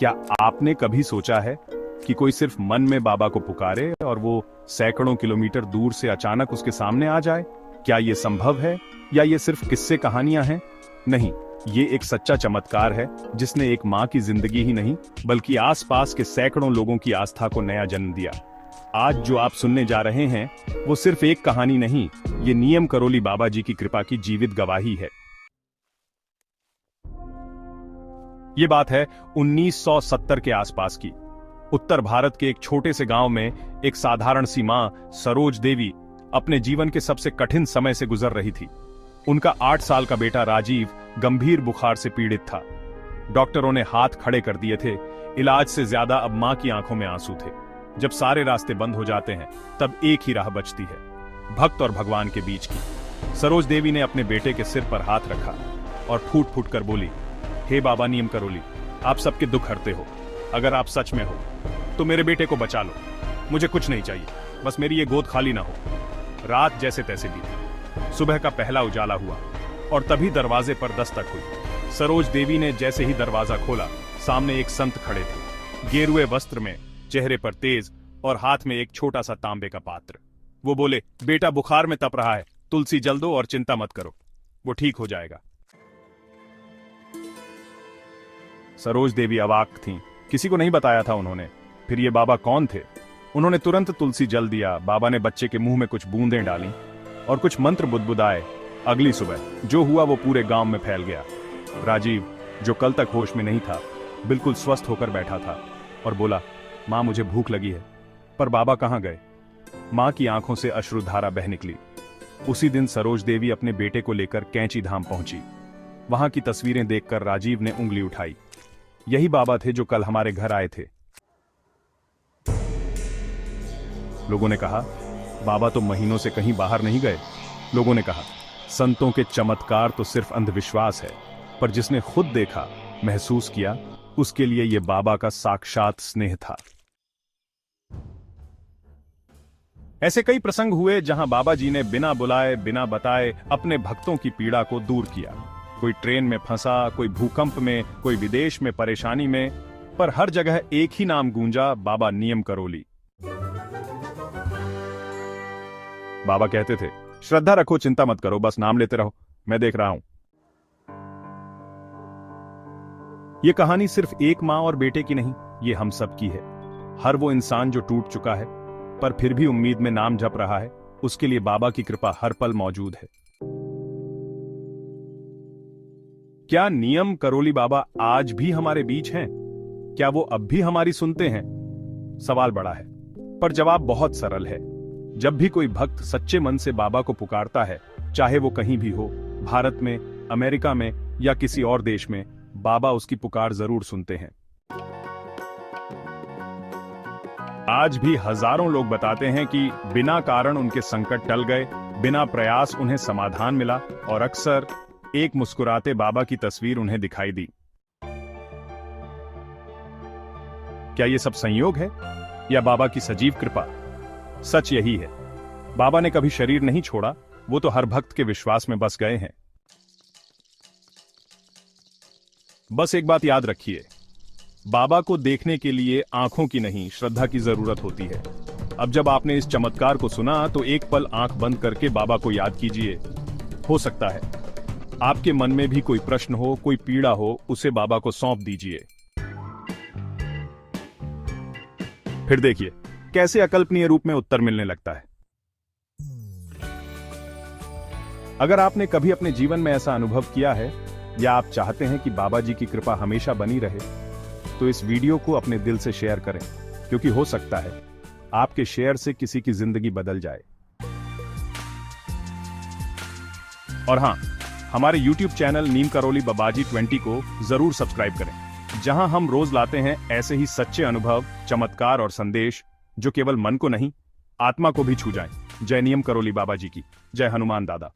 क्या आपने कभी सोचा है कि कोई सिर्फ मन में बाबा को पुकारे और वो सैकड़ों किलोमीटर दूर से अचानक उसके सामने आ जाए? क्या ये संभव है या ये सिर्फ किस्से कहानियां हैं? नहीं, ये एक सच्चा चमत्कार है जिसने एक माँ की जिंदगी ही नहीं बल्कि आसपास के सैकड़ों लोगों की आस्था को नया जन्म दिया। आज जो आप सुनने जा रहे हैं वो सिर्फ एक कहानी नहीं, ये नियम करोली बाबा जी की कृपा की जीवित गवाही है। ये बात है 1970 के आसपास की। उत्तर भारत के एक छोटे से गांव में एक साधारण सी मां सरोज देवी अपने जीवन के सबसे कठिन समय से गुजर रही थी। उनका 8 साल का बेटा राजीव गंभीर बुखार से पीड़ित था। डॉक्टरों ने हाथ खड़े कर दिए थे। इलाज से ज्यादा अब मां की आंखों में आंसू थे। जब सारे रास्ते बंद हो जाते हैं तब एक ही राह बचती है, भक्त और भगवान के बीच की। सरोज देवी ने अपने बेटे के सिर पर हाथ रखा और फूट फूट कर बोली, हे बाबा नियम करोली, आप सबके दुख हरते हो। अगर आप सच में हो तो मेरे बेटे को बचा लो। मुझे कुछ नहीं चाहिए, बस मेरी ये गोद खाली ना हो। रात जैसे तैसे बीती। सुबह का पहला उजाला हुआ और तभी दरवाजे पर दस्तक हुई। सरोज देवी ने जैसे ही दरवाजा खोला, सामने एक संत खड़े थे, गेरुए वस्त्र में, चेहरे पर तेज और हाथ में एक छोटा सा तांबे का पात्र। वो बोले, बेटा बुखार में तप रहा है, तुलसी जल दो और चिंता मत करो, वो ठीक हो जाएगा। सरोज देवी अवाक थीं, किसी को नहीं बताया था उन्होंने। फिर ये बाबा कौन थे? उन्होंने तुरंत तुलसी जल दिया। बाबा ने बच्चे के मुंह में कुछ बूंदें डाली और कुछ मंत्र बुदबुदाए। अगली सुबह जो हुआ वो पूरे गांव में फैल गया। राजीव, जो कल तक होश में नहीं था, बिल्कुल स्वस्थ होकर बैठा था और बोला, मां मुझे भूख लगी है। पर बाबा कहां गए? मां की आंखों से अश्रुधारा बह निकली। उसी दिन सरोज देवी अपने बेटे को लेकर कैंची धाम पहुंची। वहां की तस्वीरें देखकर राजीव ने उंगली उठाई। यही बाबा थे जो कल हमारे घर आए थे। लोगों ने कहा, बाबा तो महीनों से कहीं बाहर नहीं गए। लोगों ने कहा, संतों के चमत्कार तो सिर्फ अंधविश्वास है, पर जिसने खुद देखा, महसूस किया, उसके लिए यह बाबा का साक्षात स्नेह था। ऐसे कई प्रसंग हुए जहां बाबा जी ने बिना बुलाए, बिना बताए अपने भक्तों की पीड़ा को दूर किया। कोई ट्रेन में फंसा, कोई भूकंप में, कोई विदेश में परेशानी में, पर हर जगह एक ही नाम गूंजा, बाबा नियम करोली। बाबा कहते थे, श्रद्धा रखो, चिंता मत करो, बस नाम लेते रहो, मैं देख रहा हूं। यह कहानी सिर्फ एक मां और बेटे की नहीं, ये हम सब की है। हर वो इंसान जो टूट चुका है पर फिर भी उम्मीद में नाम जप रहा है, उसके लिए बाबा की कृपा हर पल मौजूद है। क्या नियम करोली बाबा आज भी हमारे बीच हैं? क्या वो अब भी हमारी सुनते हैं? सवाल बड़ा है, पर जवाब बहुत सरल है। जब भी कोई भक्त सच्चे मन से बाबा को पुकारता है, चाहे वो कहीं भी हो, भारत में, अमेरिका में या किसी और देश में, बाबा उसकी पुकार जरूर सुनते हैं। आज भी हजारों लोग बताते हैं कि बिना कारण उनके संकट टल गए, बिना प्रयास उन्हें समाधान मिला और अक्सर एक मुस्कुराते बाबा की तस्वीर उन्हें दिखाई दी। क्या ये सब संयोग है या बाबा की सजीव कृपा? सच यही है, बाबा ने कभी शरीर नहीं छोड़ा, वो तो हर भक्त के विश्वास में बस गए हैं। बस एक बात याद रखिए, बाबा को देखने के लिए आंखों की नहीं, श्रद्धा की जरूरत होती है। अब जब आपने इस चमत्कार को सुना तो एक पल आंख बंद करके बाबा को याद कीजिए। हो सकता है आपके मन में भी कोई प्रश्न हो, कोई पीड़ा हो, उसे बाबा को सौंप दीजिए। फिर देखिए कैसे अकल्पनीय रूप में उत्तर मिलने लगता है। अगर आपने कभी अपने जीवन में ऐसा अनुभव किया है या आप चाहते हैं कि बाबा जी की कृपा हमेशा बनी रहे, तो इस वीडियो को अपने दिल से शेयर करें, क्योंकि हो सकता है आपके शेयर से किसी की जिंदगी बदल जाए। और हां, हमारे YouTube चैनल नीम करोली बाबाजी 20 को जरूर सब्सक्राइब करें, जहां हम रोज लाते हैं ऐसे ही सच्चे अनुभव, चमत्कार और संदेश जो केवल मन को नहीं, आत्मा को भी छू जाएं। जय नियम करोली बाबा जी की, जय हनुमान दादा।